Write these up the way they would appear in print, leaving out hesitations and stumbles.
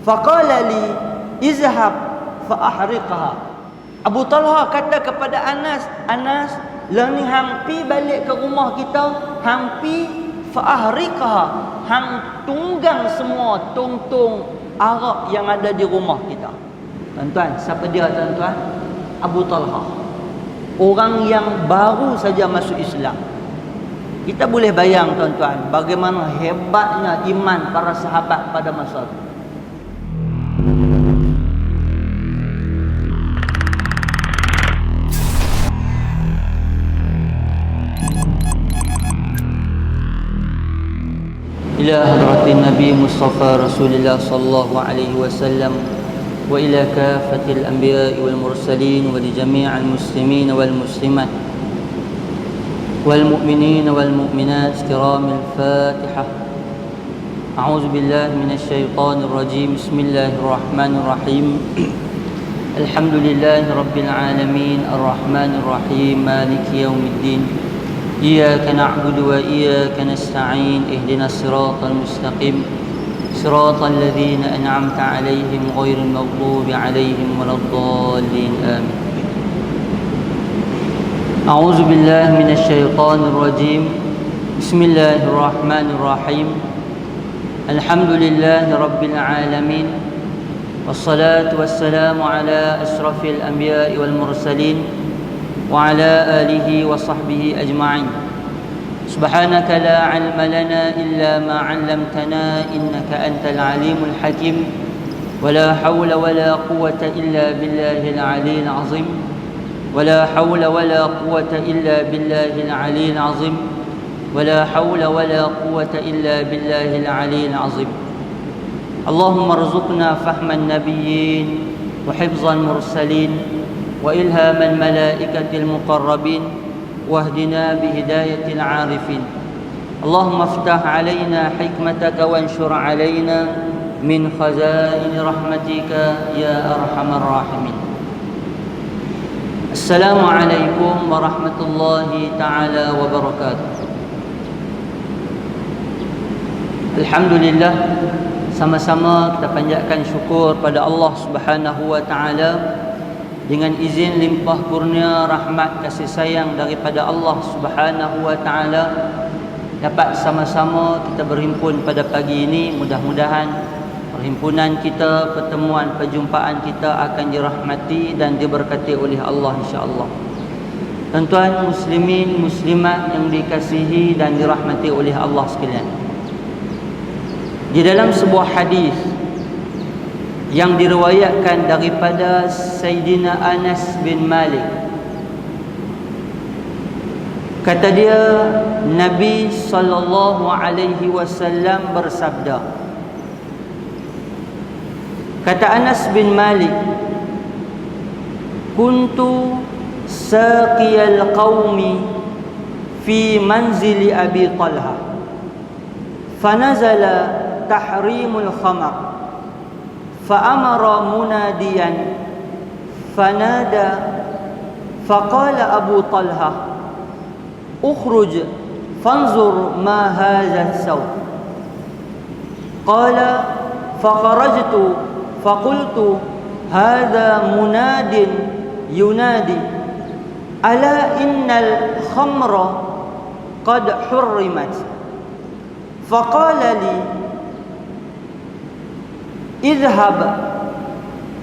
Faqala li izhab fa ahriqha. Abu Talha kata kepada Anas, Anas, lah ni hampi balik ke rumah kita, hampi fa ahriqha, hang tunggang semua tong-tong arak yang ada di rumah kita. Tuan-tuan, siapa dia tuan-tuan? Abu Talha. Orang yang baru saja masuk Islam. Kita boleh bayang tuan-tuan bagaimana hebatnya iman para sahabat pada masa itu. Ila hadratin Nabi Mustafa Rasulullah sallallahu alaihi wasallam wa ila kafatil anbiya'i wal mursalin wa li jami'al muslimin wal muslimat wal mu'minin wal mu'minat kiramil Fatihah. A'udzu billahi minasy syaithanir rajim. Bismillahirrahmanirrahim. Alhamdulillahi rabbil alamin arrahmanir rahim maliki yaumiddin. Iyyaka na'budu wa iyyaka nasta'in. Ihdinas siratal mustaqim. Siratal ladzina an'amta 'alaihim ghairil maghdubi 'alaihim waladdallin. Amin. A'udzu billahi minasy syaithanir rajim. Bismillahirrahmanirrahim. Alhamdulillahi rabbil alamin. Wassalatu wassalamu ala asrafil anbiya'i wal mursalin wa ala alihi wa sahbihi ajma'in. Subhanaka la 'ilma lana illa ma 'allamtana innaka antal alimul hakim. Wa la hawla wa la quwwata illa billahil 'aliyyil 'azim. Wa la hawla wa la quwwata illa billahil 'aliyyil 'azim. Wa la hawla wa la quwwata illa billahil 'aliyyil 'azim. Allahumma arzuqna fahman nabiyyin wa hifzal mursalin wa ilhamal malaikatil muqarrabin واهدنا بهداية العارفين. اللهم افتح علينا حكمتك وانشر علينا من خزائن رحمتك يا أرحم الراحمين. السلام عليكم ورحمة الله تعالى وبركاته. Alhamdulillah, sama-sama kita panjatkan syukur pada Allah Subhanahu wa taala dengan izin limpah kurnia rahmat kasih sayang daripada Allah Subhanahu wa taala dapat sama-sama kita berhimpun pada pagi ini. Mudah-mudahan perhimpunan kita, pertemuan, perjumpaan kita akan dirahmati dan diberkati oleh Allah insya-Allah. Tuan-tuan muslimin muslimat yang dikasihi dan dirahmati oleh Allah sekalian. Di dalam sebuah hadis yang diriwayatkan daripada Sayyidina Anas bin Malik, kata dia, Nabi sallallahu alaihi wasallam bersabda. Kata Anas bin Malik, kuntu saqiyal qaumi fi manzili Abi Talha fanazala tahrimul khamar فأمر مناديا فنادى فقال أبو طلحة اخرج فانظر ما هذا الثوب. قال فخرجت فقلت هذا مناد ينادي ألا إن الخمر قد حرمت. فقال لي اذهب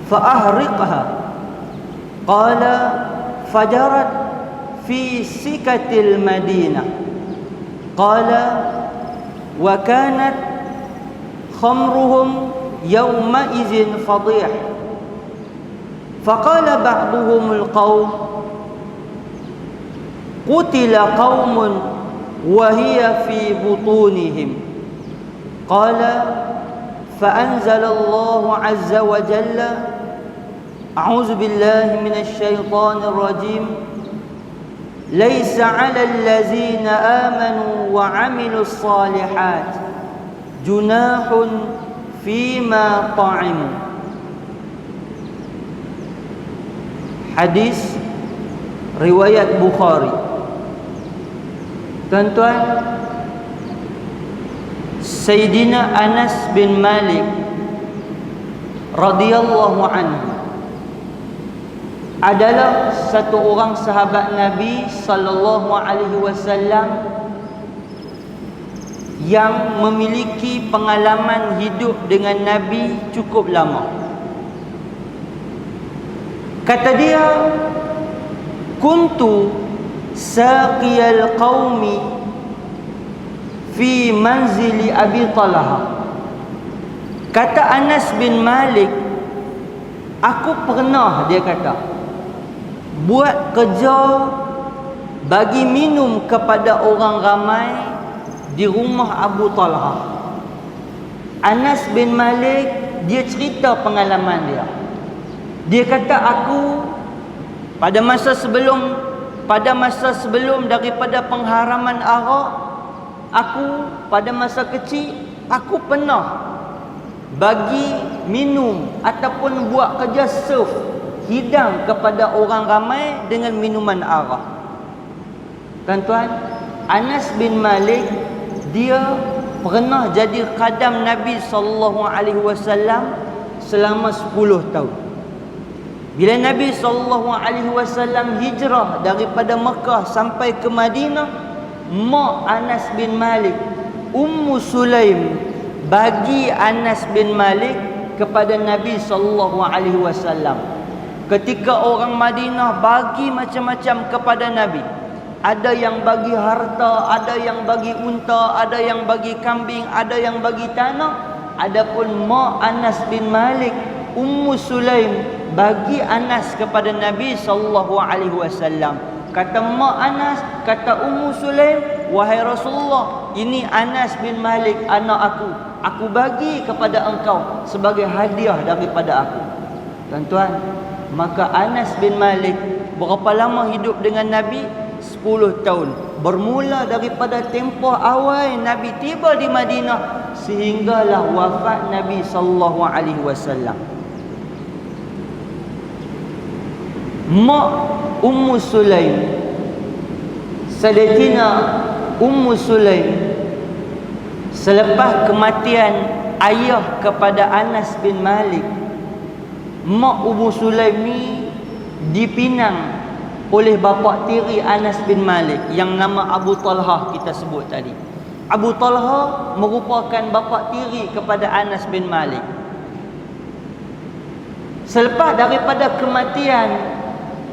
فأهرقها. قال فجرت في سكة المدينة. قال وكانت خمرهم يومئذ فضيح. فقال بعضهم القوم قتل قوم وهي في بطونهم. قال فأنزل الله عز وجل أعوذ بالله من الشيطان الرجيم ليس على الذين آمنوا وعملوا الصالحات جناح فيما طعموا. Hadis riwayat Bukhari. Tuan-tuan, Sayyidina Anas bin Malik radhiyallahu anhu adalah satu orang sahabat Nabi sallallahu alaihi wasallam yang memiliki pengalaman hidup dengan Nabi cukup lama. Kata dia, kuntu saqiyal qaumi fi manzili Abi Talha. Kata Anas bin Malik, aku pernah, dia kata, buat kerja bagi minum kepada orang ramai di rumah Abu Talha. Anas bin Malik, dia cerita pengalaman dia. Dia kata, aku pada masa sebelum daripada pengharaman arak, aku pada masa kecil, aku pernah bagi minum ataupun buat kerja serve, hidang kepada orang ramai dengan minuman arak. Tuan-tuan, Anas bin Malik, dia pernah jadi khadam Nabi sallallahu alaihi wasallam selama 10 tahun. Bila Nabi sallallahu alaihi wasallam hijrah daripada Mekah sampai ke Madinah, mak Anas bin Malik, Ummu Sulaim, bagi Anas bin Malik kepada Nabi sallallahu alaihi wasallam. Ketika orang Madinah bagi macam-macam kepada Nabi, ada yang bagi harta, ada yang bagi unta, ada yang bagi kambing, ada yang bagi tanah. Adapun mak Anas bin Malik, Ummu Sulaim, bagi Anas kepada Nabi sallallahu alaihi wasallam. Kata mak Anas, kata Ummu Sulaim, wahai Rasulullah, ini Anas bin Malik anak aku bagi kepada engkau sebagai hadiah daripada aku. Tuan-tuan, maka Anas bin Malik berapa lama hidup dengan Nabi? 10 tahun. Bermula daripada tempoh awal Nabi tiba di Madinah sehinggalah wafat Nabi sallallahu alaihi wasallam. Mak Ummu Sulaim, Sayyidatina Ummu Sulaim, selepas kematian ayah kepada Anas bin Malik, mak Ummu Sulaim ni dipinang oleh bapa tiri Anas bin Malik yang nama Abu Talha kita sebut tadi. Abu Talha merupakan bapa tiri kepada Anas bin Malik. Selepas daripada kematian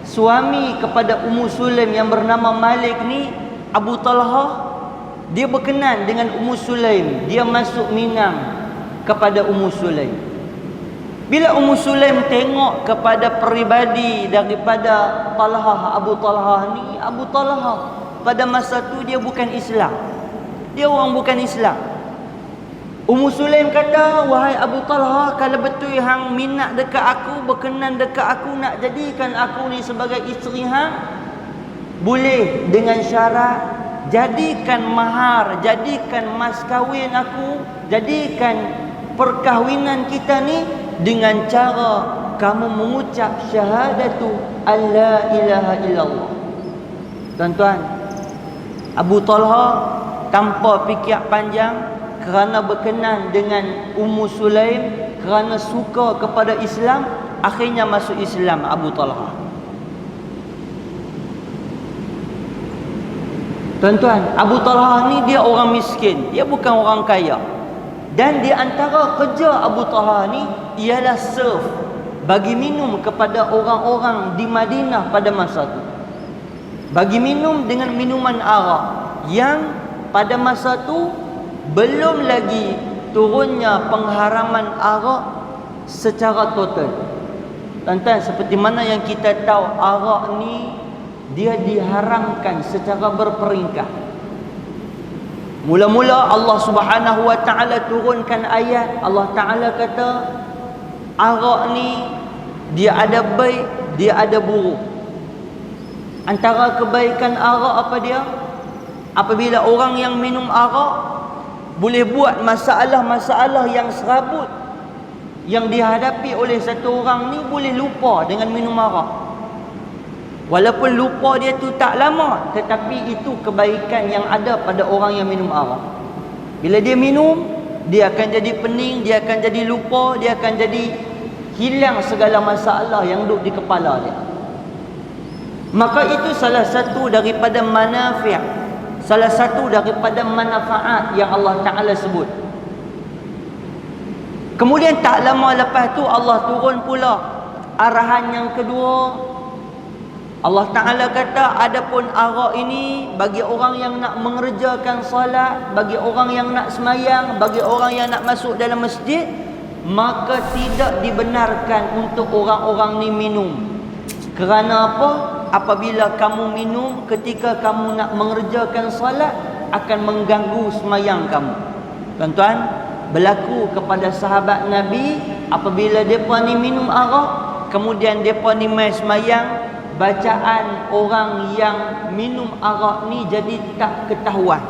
suami kepada Ummu Sulaim yang bernama Malik ni, Abu Talha, dia berkenan dengan Ummu Sulaim. Dia masuk minang kepada Ummu Sulaim. Bila Ummu Sulaim tengok kepada peribadi daripada Talha, Abu Talha ni, Abu Talha pada masa tu dia bukan Islam. Dia orang bukan Islam. Ummu Sulaim kata, wahai Abu Talha, kalau betul hang minat dekat aku, berkenan dekat aku, nak jadikan aku ni sebagai isteri hang, boleh dengan syarat jadikan mahar, jadikan mas kahwin aku, jadikan perkahwinan kita ni dengan cara kamu mengucap syahadatu alla ilaha illallah. Tuan-tuan, Abu Talha tanpa fikir panjang, kerana berkenan dengan Ummu Sulaim, kerana suka kepada Islam, akhirnya masuk Islam Abu Talha. Tuan-tuan, Abu Talha ni dia orang miskin, dia bukan orang kaya. Dan di antara kerja Abu Talha ni ialah serve, bagi minum kepada orang-orang di Madinah pada masa tu. Bagi minum dengan minuman arak yang pada masa tu belum lagi turunnya pengharaman arak secara total. Tuan-tuan, seperti mana yang kita tahu, arak ni dia diharamkan secara berperingkat. Mula-mula Allah Subhanahu wa taala turunkan ayat. Allah Taala kata arak ni dia ada baik, dia ada buruk. Antara kebaikan arak apa dia? Apabila orang yang minum arak boleh buat masalah-masalah yang serabut yang dihadapi oleh satu orang ni, boleh lupa dengan minum arak. Walaupun lupa dia tu tak lama, tetapi itu kebaikan yang ada pada orang yang minum arak. Bila dia minum, dia akan jadi pening, dia akan jadi lupa, dia akan jadi hilang segala masalah yang duduk di kepala dia. Maka itu salah satu daripada manafi', salah satu daripada manfaat yang Allah Ta'ala sebut. Kemudian tak lama lepas tu Allah turun pula arahan yang kedua. Allah Ta'ala kata, adapun arak ini bagi orang yang nak mengerjakan salat, bagi orang yang nak semayang, bagi orang yang nak masuk dalam masjid, maka tidak dibenarkan untuk orang-orang ni minum. Kerana apa? Apabila kamu minum ketika kamu nak mengerjakan salat, akan mengganggu semayang kamu. Tuan-tuan, berlaku kepada sahabat Nabi, apabila mereka ni minum arak, kemudian mereka ni mai semayang, bacaan orang yang minum arak ni jadi tak ketahuan.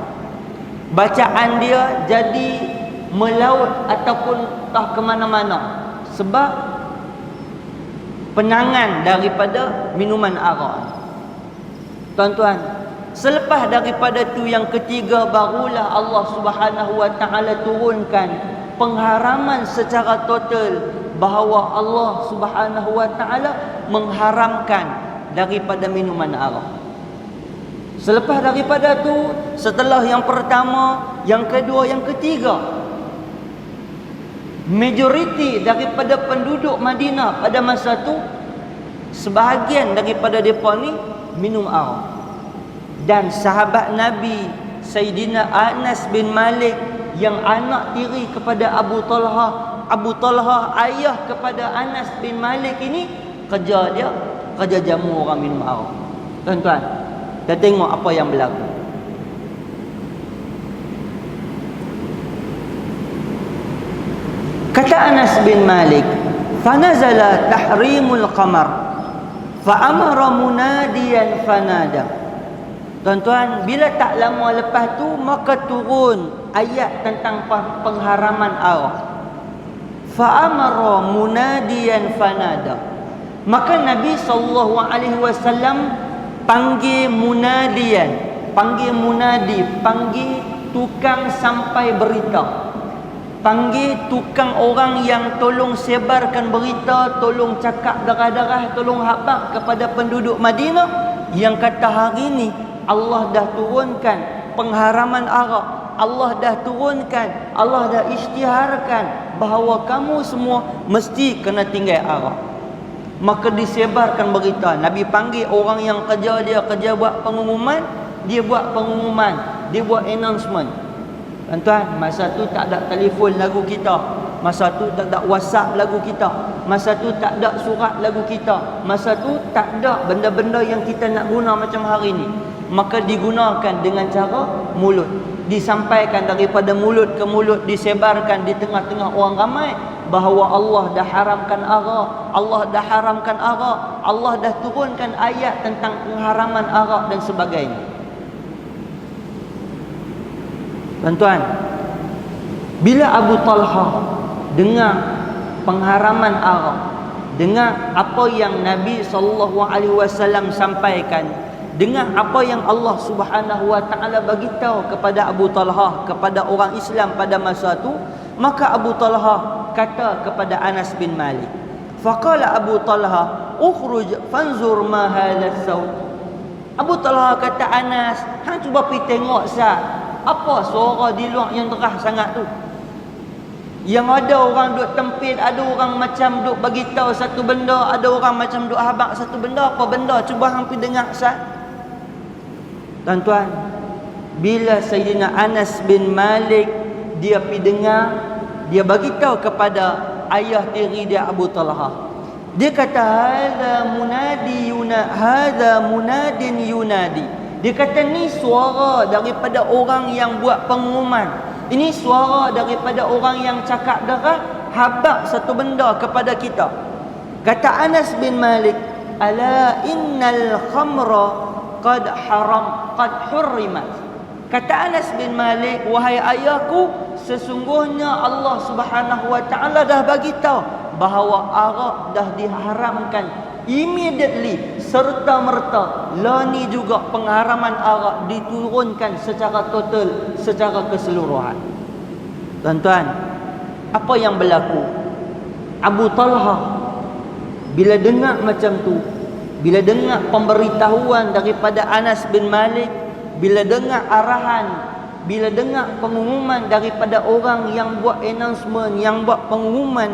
Bacaan dia jadi melaut ataupun tak ke mana-mana sebab penangan daripada minuman arak. Tuan-tuan, selepas daripada tu yang ketiga, barulah Allah Subhanahu wa Ta'ala turunkan pengharaman secara total, bahawa Allah Subhanahu wa Ta'ala mengharamkan daripada minuman arak. Selepas daripada tu, setelah yang pertama, yang kedua, yang ketiga, majoriti daripada penduduk Madinah pada masa tu, sebahagian daripada mereka ni minum arak. Dan sahabat Nabi Sayyidina Anas bin Malik yang anak tiri kepada Abu Talha, Abu Talha ayah kepada Anas bin Malik ini, kerja dia kerja jamu orang minum arak. Tuan-tuan, kita tengok apa yang berlaku. Kata Anas bin Malik, "Fanazala tahrimul qamar, fa'amara munadiyan fanada." Tuan-tuan, bila tak lama lepas tu, maka turun ayat tentang pengharaman arak. Fa'amara munadiyan fanada. Maka Nabi SAW panggil munadian, panggil munadi, panggil tukang sampai berita, panggil tukang orang yang tolong sebarkan berita, tolong cakap darah-darah, tolong habaq kepada penduduk Madinah, yang kata hari ni Allah dah turunkan pengharaman arak, Allah dah turunkan, Allah dah isytiharkan bahawa kamu semua mesti kena tinggal arak. Maka disebarkan berita. Nabi panggil orang yang kerja buat pengumuman, dia buat pengumuman, dia buat announcement. Tuan-tuan, masa tu tak ada telefon lagu kita, masa tu tak ada WhatsApp lagu kita, masa tu tak ada surat lagu kita, masa tu tak ada benda-benda yang kita nak guna macam hari ni. Maka digunakan dengan cara mulut, disampaikan daripada mulut ke mulut, disebarkan di tengah-tengah orang ramai bahawa Allah dah haramkan arak, Allah dah haramkan arak, Allah dah turunkan ayat tentang pengharaman arak dan sebagainya. Tuan-tuan, bila Abu Talha dengar pengharaman arak, dengar apa yang Nabi SAW sampaikan, dengar apa yang Allah Subhanahu wa Ta'ala bagi tahu kepada Abu Talha, kepada orang Islam pada masa tu, maka Abu Talha kata kepada Anas bin Malik, faqala Abu Talha, ukhruj fanzur ma hadha as-sawt. Abu Talha kata Anas, hang cuba pergi tengok sah, apa suara di luar yang terah sangat tu, yang ada orang duk tempit, ada orang macam duk bagi tahu satu benda, ada orang macam duk habaq satu benda. Apa benda? Cuba hang pergi dengar sah. Tuan-tuan, bila Sayyidina Anas bin Malik dia pergi dengar, dia bagi tahu kepada ayah tiri dia Abu Talha. Dia kata hadza munadin yunadi. Dia kata ni suara daripada orang yang buat pengumuman. Ini suara daripada orang yang cakap darah, habaq satu benda kepada kita. Kata Anas bin Malik, ala innal khamra qad hurrimat. Kata Anas bin Malik, wahai ayahku, sesungguhnya Allah Subhanahu wa Ta'ala dah bagi tahu bahawa arak dah diharamkan immediately, serta merta. Lani juga pengharaman arak diturunkan secara total, secara keseluruhan. Tuan-tuan, apa yang berlaku? Abu Talha Bila dengar macam tu, bila dengar pemberitahuan daripada Anas bin Malik, bila dengar arahan, bila dengar pengumuman daripada orang yang buat announcement, yang buat pengumuman,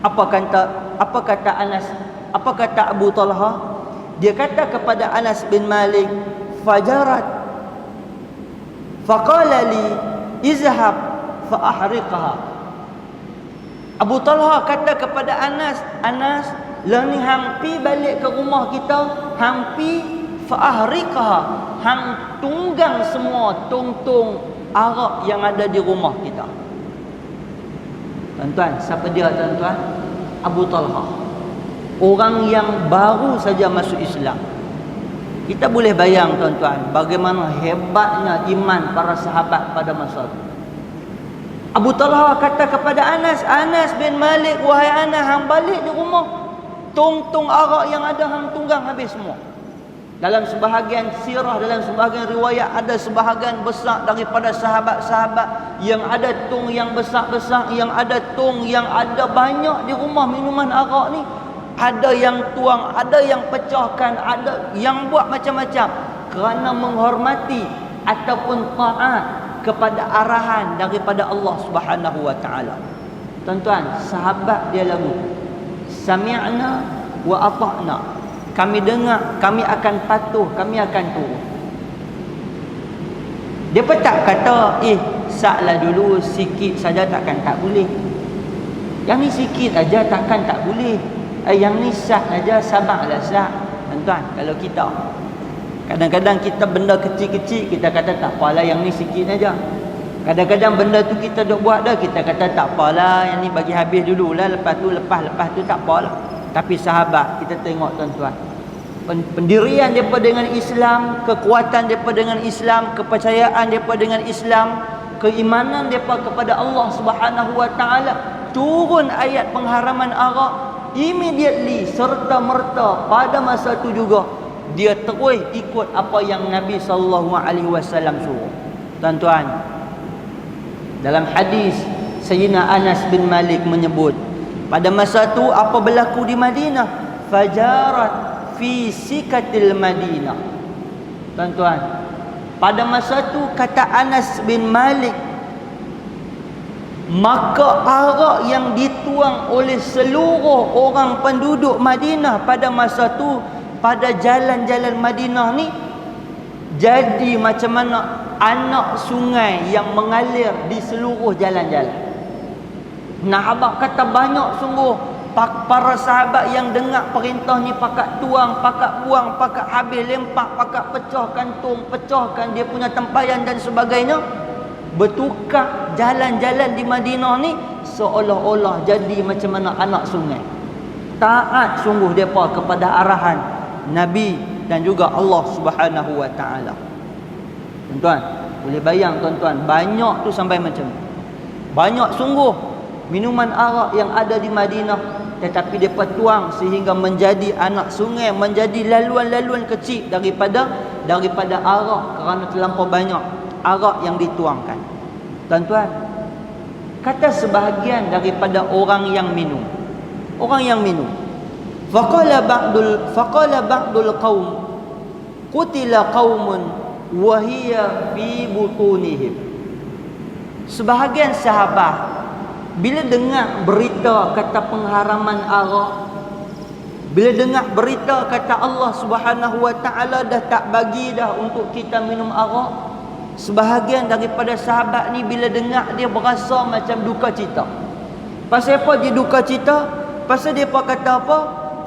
apa kata Anas? Apa kata Abu Talha? Dia kata kepada Anas bin Malik, fajarat faqala li izhab fa ahriqha. Abu Talha kata kepada Anas, Anas, lah ni hang pi balik ke rumah kita, hang pi fa ahriqha, hang tunggang semua tong-tong arak yang ada di rumah kita. Tuan-tuan, siapa dia tuan-tuan? Abu Talha. Orang yang baru saja masuk Islam. Kita boleh bayang tuan-tuan bagaimana hebatnya iman para sahabat pada masa itu. Abu Talha kata kepada Anas, Anas bin Malik, wahai Anas, hang balik di rumah, tong-tong arak yang ada hang tunggang habis semua. Dalam sebahagian sirah, dalam sebahagian riwayat, ada sebahagian besar daripada sahabat-sahabat yang ada tong yang besar-besar, yang ada tong yang ada banyak di rumah minuman arak ni. Ada yang tuang, ada yang pecahkan, ada yang buat macam-macam kerana menghormati ataupun taat kepada arahan daripada Allah Subhanahu wa taala. Tuan-tuan, sahabat dia lagu sami'na wa ata'na. Kami dengar, kami akan patuh, kami akan turut. Dia pun tak kata, saklah dulu sikit saja takkan tak boleh. Yang ni sikit aja takkan tak boleh. Yang ni sah aja, sabarlah sah. Tuan-tuan, kalau kita kadang-kadang kita benda kecil-kecil kita kata tak apalah, yang ni sikit aja. Kadang-kadang benda tu kita duk buat dah, kita kata tak apalah, yang ni bagi habis dululah, lepas tu tak apalah. Tapi sahabat, kita tengok tuan-tuan, pendirian mereka dengan Islam, kekuatan mereka dengan Islam, kepercayaan mereka dengan Islam, keimanan mereka kepada Allah Subhanahu wa taala, turun ayat pengharaman arak, immediately, serta merta pada masa itu juga dia terus ikut apa yang Nabi SAW suruh. Tuan-tuan, dalam hadis Sayyidina Anas bin Malik menyebut, pada masa itu apa berlaku di Madinah? Fajarat fi sikatil Madinah. Tuan-tuan, pada masa itu kata Anas bin Malik, maka arak yang dituang oleh seluruh orang penduduk Madinah pada masa tu, pada jalan-jalan Madinah ni, jadi macam mana anak sungai yang mengalir di seluruh jalan-jalan. Nah, abang kata banyak sungguh para sahabat yang dengar perintah ni, pakat tuang, pakat buang, pakat habis lempak, pakat pecah kantung, pecahkan dia punya tempayan dan sebagainya. Bertukar jalan-jalan di Madinah ni seolah-olah jadi macam mana anak sungai. Taat sungguh mereka kepada arahan Nabi dan juga Allah Subhanahu wa taala. Tuan-tuan, boleh bayang tuan-tuan, banyak tu sampai macam ni. Banyak sungguh minuman arak yang ada di Madinah, tetapi mereka tuang sehingga menjadi anak sungai, menjadi laluan-laluan kecil daripada arak kerana terlampau banyak arak yang dituangkan. Tuan-tuan, kata sebahagian daripada orang yang minum, faqala ba'dul qaum qutila qaumun wa hiya fi butunihim. Sebahagian sahabat bila dengar berita kata pengharaman arak, bila dengar berita kata Allah Subhanahu wa taala dah tak bagi dah untuk kita minum arak, sebahagian daripada sahabat ni bila dengar dia berasa macam duka cita. Pasal apa dia duka cita? Pasal dia kata apa?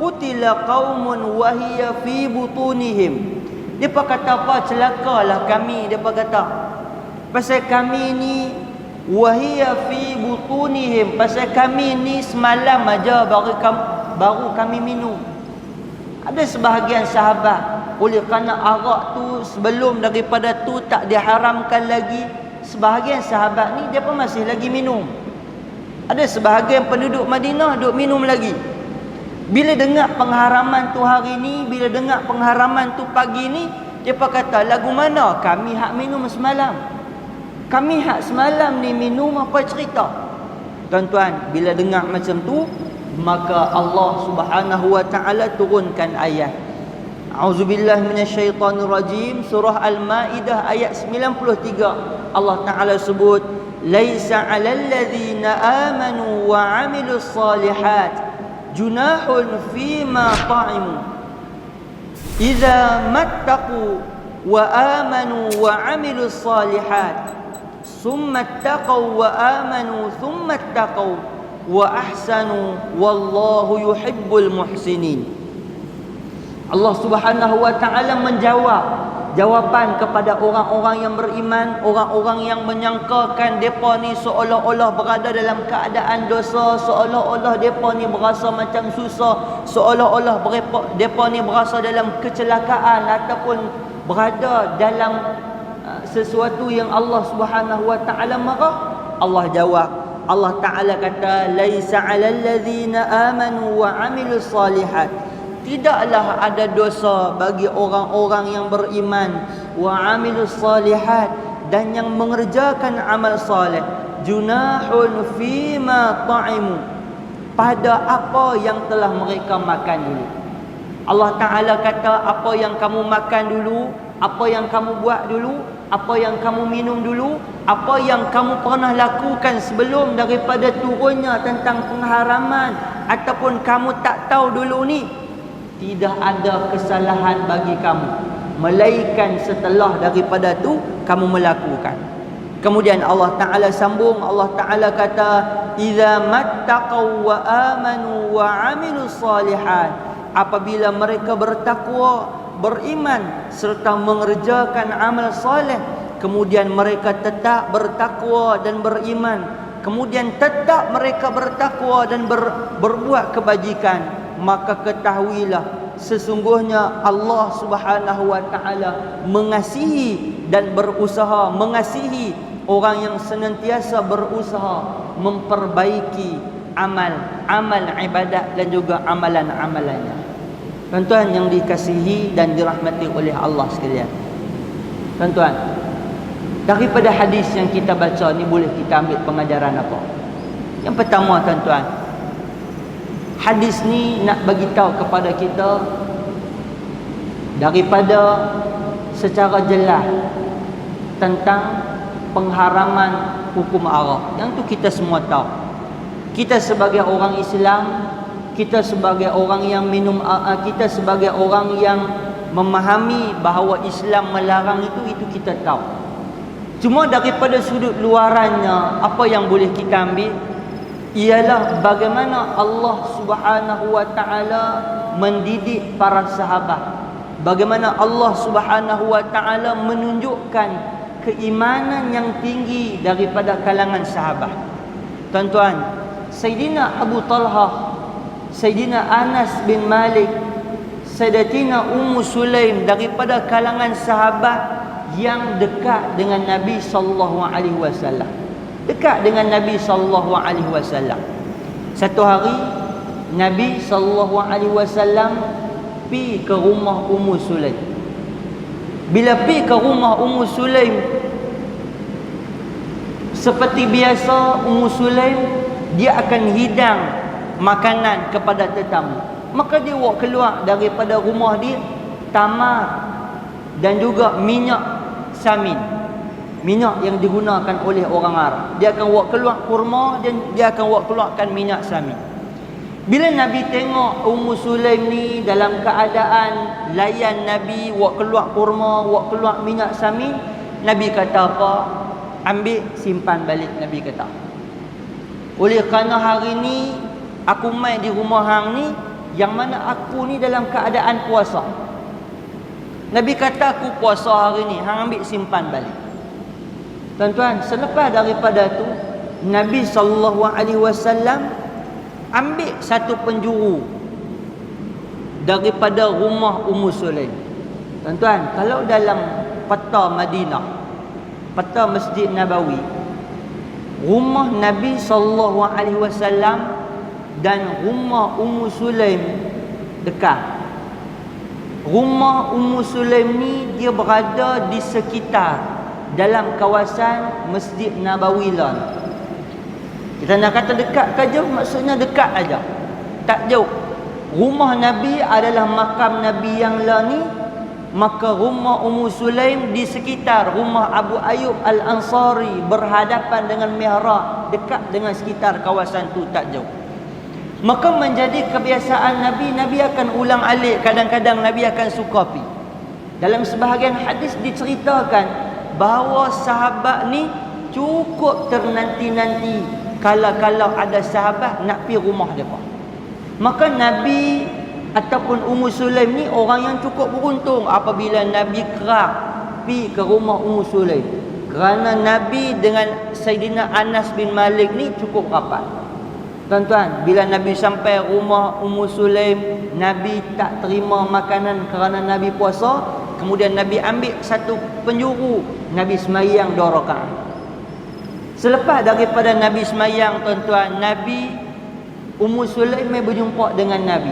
Qutila qaumun wa hiya fi butunihim. Dia kata apa? Celakalah kami, dia kata. Pasal kami ni wa hiya fi butunihim, pasal kami ni semalam aja baru kami minum. Ada sebahagian sahabat, oleh kerana arak tu sebelum daripada tu tak diharamkan lagi, sebahagian sahabat ni dia pun masih lagi minum. Ada sebahagian penduduk Madinah duk minum lagi. Bila dengar pengharaman tu hari ni, bila dengar pengharaman tu pagi ni, dia pun kata, lagu mana kami hak minum semalam? Kami hak semalam ni minum apa cerita? Tuan-tuan, bila dengar macam tu, maka Allah Subhanahu wa taala turunkan ayat. A'udzubillahi minasyaitonirrajim, surah Al-Maidah ayat 93. Allah taala sebut, laisa 'alal ladzina amanu wa 'amilus shalihat junahun fima ta'imu idza mattaqu wa amanu wa 'amilus shalihat summa ittaqaw wa amanu summa ittaqaw wa ahsanu wallahu yuhibbul muhsinin. Allah Subhanahu wa taala menjawab jawapan kepada orang-orang yang beriman, orang-orang yang menyangkakan depa ni seolah-olah berada dalam keadaan dosa, seolah-olah depa ni berasa macam susah, seolah-olah depa ni berasa dalam kecelakaan ataupun berada dalam sesuatu yang Allah Subhanahu wa taala marah. Allah jawab, Allah taala kata, laisa 'alal ladzina amanu wa 'amilus shalihat, tidaklah ada dosa bagi orang-orang yang beriman, wa 'amilus shalihat, dan yang mengerjakan amal soleh, junahun fima ta'imu, pada apa yang telah mereka makan dulu. Allah taala kata, apa yang kamu makan dulu, apa yang kamu buat dulu, apa yang kamu minum dulu, apa yang kamu pernah lakukan sebelum daripada turunnya tentang pengharaman ataupun kamu tak tahu dulu ni, tidak ada kesalahan bagi kamu, melainkan setelah daripada tu kamu melakukan. Kemudian Allah Ta'ala sambung, Allah Ta'ala kata, idza mattaqaw wa amanu wa 'amilus shalihat, apabila mereka bertakwa, beriman serta mengerjakan amal soleh, kemudian mereka tetap bertakwa dan beriman, kemudian tetap mereka bertakwa dan berbuat kebajikan, maka ketahuilah sesungguhnya Allah Subhanahu wa taala mengasihi dan berusaha mengasihi orang yang senantiasa berusaha memperbaiki amal ibadat dan juga amalan-amalannya. Tuan-tuan yang dikasihi dan dirahmati oleh Allah sekalian, tuan-tuan, daripada hadis yang kita baca ni boleh kita ambil pengajaran apa? Yang pertama, tuan-tuan, hadis ni nak bagi tahu kepada kita daripada secara jelas tentang pengharaman hukum arak. Yang tu kita semua tahu. Kita sebagai orang Islam, kita sebagai orang yang kita sebagai orang yang memahami bahawa Islam melarang itu kita tahu. Cuma daripada sudut luarannya, apa yang boleh kita ambil ialah bagaimana Allah Subhanahu wa taala mendidik para sahabat, bagaimana Allah Subhanahu wa taala menunjukkan keimanan yang tinggi daripada kalangan sahabat. Tuan-tuan, Sayyidina Abu Talhah, Sayyidina Anas bin Malik, Sayyidatina Ummu Sulaim, daripada kalangan sahabat yang dekat dengan Nabi sallallahu alaihi wasallam. Dekat dengan Nabi sallallahu alaihi wasallam. Satu hari Nabi sallallahu alaihi wasallam pi ke rumah Ummu Sulaim. Bila pi ke rumah Ummu Sulaim, seperti biasa Ummu Sulaim dia akan hidang makanan kepada tetamu. Maka dia walk keluar daripada rumah dia tamar dan juga minyak samin, minyak yang digunakan oleh orang Arab. Dia akan walk keluar kurma dan dia akan walk keluarkan minyak samin. Bila Nabi tengok Ummu Sulaim ni dalam keadaan layan Nabi, walk keluar kurma, walk keluar minyak samin, Nabi kata apa? Ambil, simpan balik, Nabi kata. Oleh kerana hari ni aku mai di rumah hang ni, yang mana aku ni dalam keadaan puasa. Nabi kata aku puasa hari ni, hang ambil simpan balik. Tuan-tuan, selepas daripada tu Nabi SAW ambil satu penjuru daripada rumah Ummu Sulaim. Tuan-tuan, kalau dalam peta Madinah, peta Masjid Nabawi, rumah Nabi SAW dan rumah Ummu Sulaim dekat. Rumah Ummu Sulaim ni dia berada di sekitar dalam kawasan Masjid Nabawi lah. Kita nak kata dekat ke jauh, maksudnya dekat aja. tak jauh. Rumah Nabi adalah makam Nabi yang lah ni, maka rumah Ummu Sulaim di sekitar rumah Abu Ayyub Al-Ansari, berhadapan dengan mihrab, dekat dengan sekitar kawasan tu, tak jauh. Maka menjadi kebiasaan Nabi, Nabi akan ulang alik, kadang-kadang Nabi akan suka pi. Dalam sebahagian hadis diceritakan bahawa sahabat ni cukup ternanti-nanti kalau ada sahabat nak pi rumah depa. Maka Nabi ataupun Ummu Sulaim ni orang yang cukup beruntung apabila Nabi kerap pi ke rumah Ummu Sulaim, kerana Nabi dengan Saidina Anas bin Malik ni cukup rapat. Tuan-tuan, bila Nabi sampai rumah Ummu Sulaim, Nabi tak terima makanan kerana Nabi puasa. Kemudian Nabi ambil satu penjuru, Nabi semayang 2 rakaat. Selepas daripada Nabi semayang, tuan-tuan, Ummu Sulaim berjumpa dengan Nabi.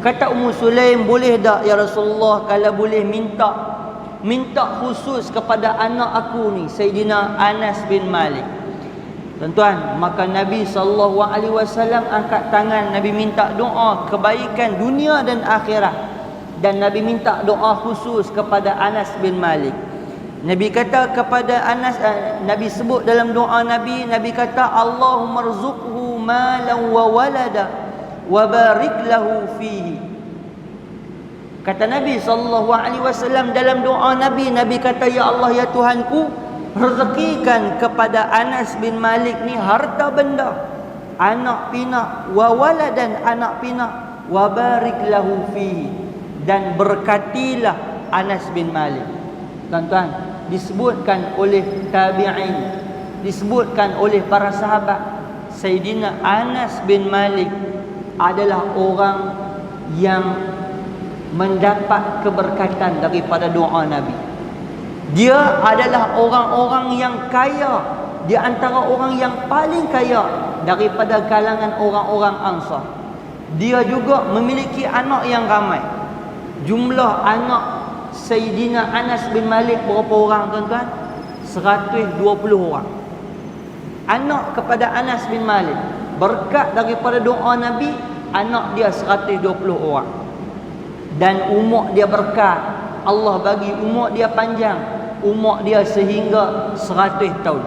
Kata Ummu Sulaim, boleh tak ya Rasulullah, kalau boleh minta khusus kepada anak aku ni, Sayyidina Anas bin Malik. Tuan-tuan, maka Nabi SAW angkat tangan, Nabi minta doa kebaikan dunia dan akhirat. Dan Nabi minta doa khusus kepada Anas bin Malik. Nabi kata kepada Anas, Nabi sebut dalam doa Nabi kata, Allahumma rzuqhu malan wa walada wa barik lahu fihi. Kata Nabi SAW dalam doa Nabi kata, ya Allah, ya Tuhanku, rezekikan kepada Anas bin Malik ni harta benda, anak pinak, wa waladan, anak pinak, wa barik lahu fihi, dan berkatilah Anas bin Malik. Tuan-tuan, disebutkan oleh tabi'in, disebutkan oleh para sahabat, Sayyidina Anas bin Malik adalah orang yang mendapat keberkatan daripada doa Nabi. Dia adalah orang-orang yang kaya, di antara orang yang paling kaya daripada kalangan orang-orang Ansar. Dia juga memiliki anak yang ramai. Jumlah anak Sayyidina Anas bin Malik berapa orang, tuan-tuan? 120 orang. Anak kepada Anas bin Malik, berkat daripada doa Nabi, anak dia 120 orang. Dan umur dia berkat, Allah bagi umur dia panjang, umur dia sehingga 100 tahun.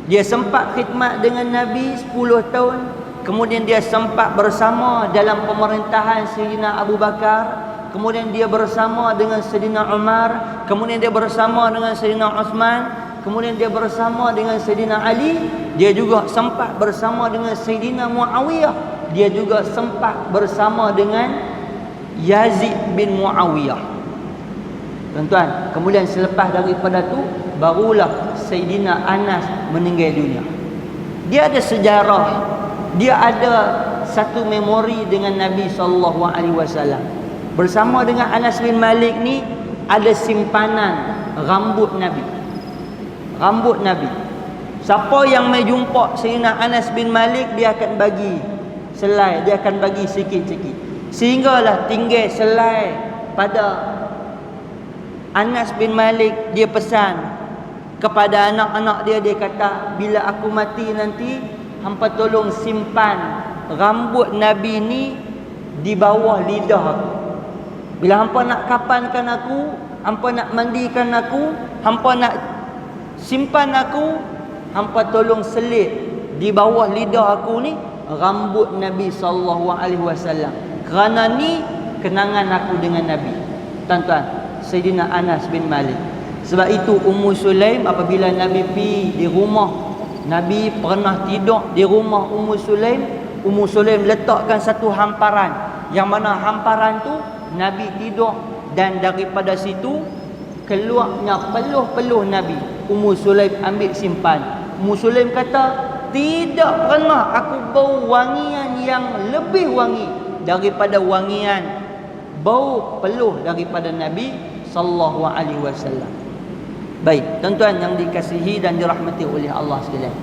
Dia sempat khidmat dengan Nabi 10 tahun. Kemudian dia sempat bersama dalam pemerintahan Sayyidina Abu Bakar. Kemudian dia bersama dengan Sayyidina Umar. Kemudian dia bersama dengan Sayyidina Uthman. Kemudian dia bersama dengan Sayyidina Ali. Dia juga sempat bersama dengan Sayyidina Muawiyah. Dia juga sempat bersama dengan Yazid bin Muawiyah. Tuan-tuan, kemudian selepas daripada tu, barulah Sayyidina Anas meninggal dunia. Dia ada sejarah, dia ada satu memori dengan Nabi SAW. Bersama dengan Anas bin Malik ni ada simpanan rambut Nabi. Rambut Nabi. Siapa yang mai jumpa Sayyidina Anas bin Malik, dia akan bagi selai, dia akan bagi sikit-sikit. Sehinggalah tinggal selai pada Anas bin Malik. Dia pesan kepada anak-anak dia, dia kata, bila aku mati nanti, hampa tolong simpan rambut Nabi ni di bawah lidah aku. Bila hampa nak kapankan aku, hampa nak mandikan aku, hampa nak simpan aku, hampa tolong selit di bawah lidah aku ni rambut Nabi SAW. Kerana ni kenangan aku dengan Nabi. Tuan-tuan, Sayyidina Anas bin Malik. Sebab itu Ummu Sulaim, apabila Nabi pergi di rumah, Nabi pernah tidur di rumah Ummu Sulaim. Ummu Sulaim letakkan satu hamparan, yang mana hamparan tu Nabi tidur, dan daripada situ keluarnya peluh-peluh Nabi. Ummu Sulaim ambil simpan. Ummu Sulaim kata, tidak pernah aku bau wangian yang lebih wangi daripada wangian bau peluh daripada Nabi SAW. Baik, tuan-tuan yang dikasihi dan dirahmati oleh Allah sekalian,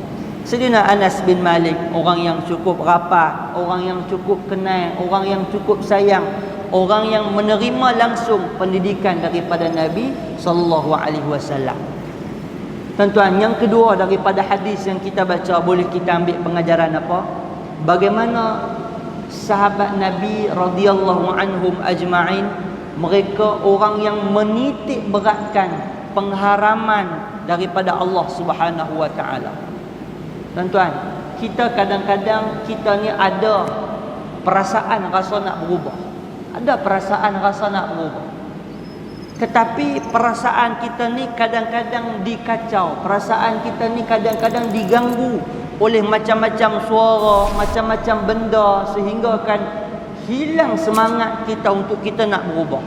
Sayyidina Anas bin Malik, orang yang cukup rapat, orang yang cukup kenal, orang yang cukup sayang, orang yang menerima langsung pendidikan daripada Nabi SAW. Tuan-tuan, yang kedua daripada hadis yang kita baca, boleh kita ambil pengajaran apa? Bagaimana sahabat Nabi radhiyallahu anhum ajma'in, mereka orang yang menitik beratkan pengharaman daripada Allah Subhanahu wa taala. Tuan-tuan, kita kadang-kadang kita ni ada perasaan rasa nak berubah. Ada perasaan rasa nak berubah. Tetapi perasaan kita ni kadang-kadang dikacau. Perasaan kita ni kadang-kadang diganggu oleh macam-macam suara, macam-macam benda, sehingga kan hilang semangat kita untuk kita nak berubah.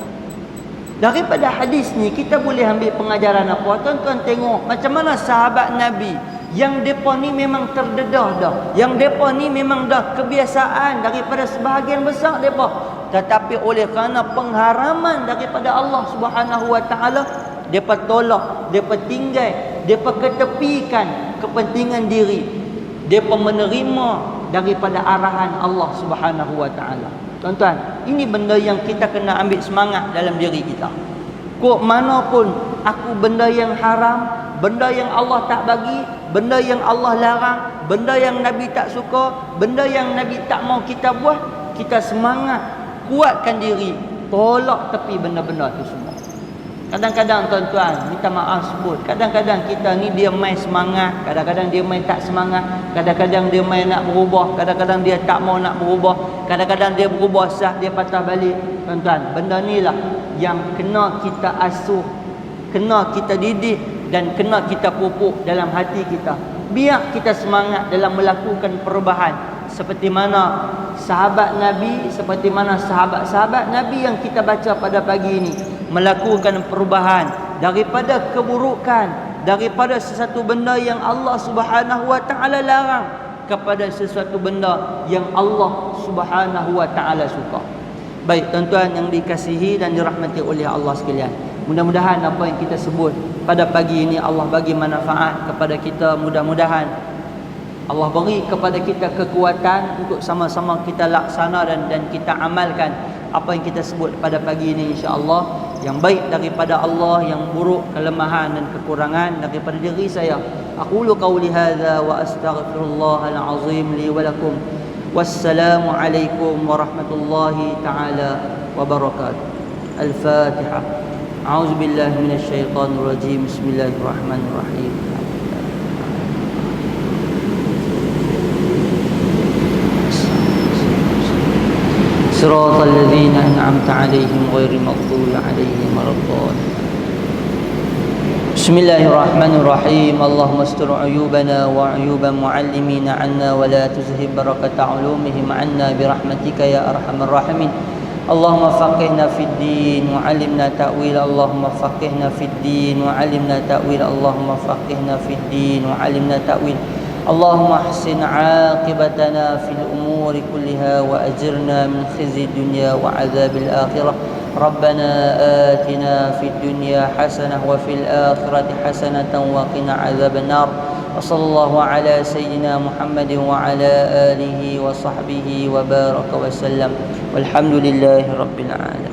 Daripada hadis ni kita boleh ambil pengajaran apa? Tuan-tuan tengok macam mana sahabat Nabi yang depa ni memang terdedah dah. Yang depa ni memang dah kebiasaan daripada sebahagian besar depa. Tetapi oleh kerana pengharaman daripada Allah Subhanahu wa taala, depa tolak, depa tinggal, depa ketepikan kepentingan diri. Depa menerima daripada arahan Allah Subhanahu wa taala. Tuan-tuan, ini benda yang kita kena ambil semangat dalam diri kita. Kok mana pun aku benda yang haram, benda yang Allah tak bagi, benda yang Allah larang, benda yang Nabi tak suka, benda yang Nabi tak mau kita buat, kita semangat, kuatkan diri, tolak tepi benda-benda tu semua. Kadang-kadang tuan-tuan, minta maaf sebut, kadang-kadang kita ni dia main semangat, kadang-kadang dia main tak semangat, kadang-kadang dia main nak berubah, kadang-kadang dia tak mau nak berubah, kadang-kadang dia berubah sah, dia patah balik. Tuan-tuan, benda ni lah yang kena kita asuh, kena kita didik dan kena kita pupuk dalam hati kita. Biar kita semangat dalam melakukan perubahan. Seperti mana sahabat Nabi, seperti mana sahabat-sahabat Nabi yang kita baca pada pagi ini, melakukan perubahan daripada keburukan, daripada sesuatu benda yang Allah Subhanahu wa taala larang kepada sesuatu benda yang Allah Subhanahu wa taala suka. Baik tuan-tuan yang dikasihi dan dirahmati oleh Allah sekalian, mudah-mudahan apa yang kita sebut pada pagi ini Allah bagi manfaat kepada kita. Mudah-mudahan Allah beri kepada kita kekuatan untuk sama-sama kita laksana dan kita amalkan apa yang kita sebut pada pagi ini, insya-Allah. Yang baik daripada Allah, yang buruk, kelemahan dan kekurangan daripada diri saya. Aqulu qawli hadza wa astaghfirullahal azim li wa lakum. Wassalamu alaikum warahmatullahi taala wabarakatuh. Al-Fatihah. A'udzu billahi minasy syaithanir rajim. Bismillahirrahmanirrahim. صراط الذين أنعمت عليهم غير المغضوب عليهم ولا الضالين. بسم الله الرحمن الرحيم. اللهم استر عيوبنا وعيوب معلمين عنا ولا تذهب بركة علومهم عنا برحمتك يا أرحم الراحمين. اللهم فقهنا في الدين وعلمنا تأويل. اللهم فقهنا في الدين وعلمنا تأويل. اللهم فقهنا في الدين وعلمنا تأويل. اللهم احسن عاقبتنا في الأمور كلها وأجرنا من خزي الدنيا وعذاب الآخرة. ربنا آتنا في الدنيا حسنة وفي الآخرة حسنة وقنا عذاب النار. وصلى الله على سيدنا محمد وعلى آله وصحبه وبارك وسلم والحمد لله رب العالمين.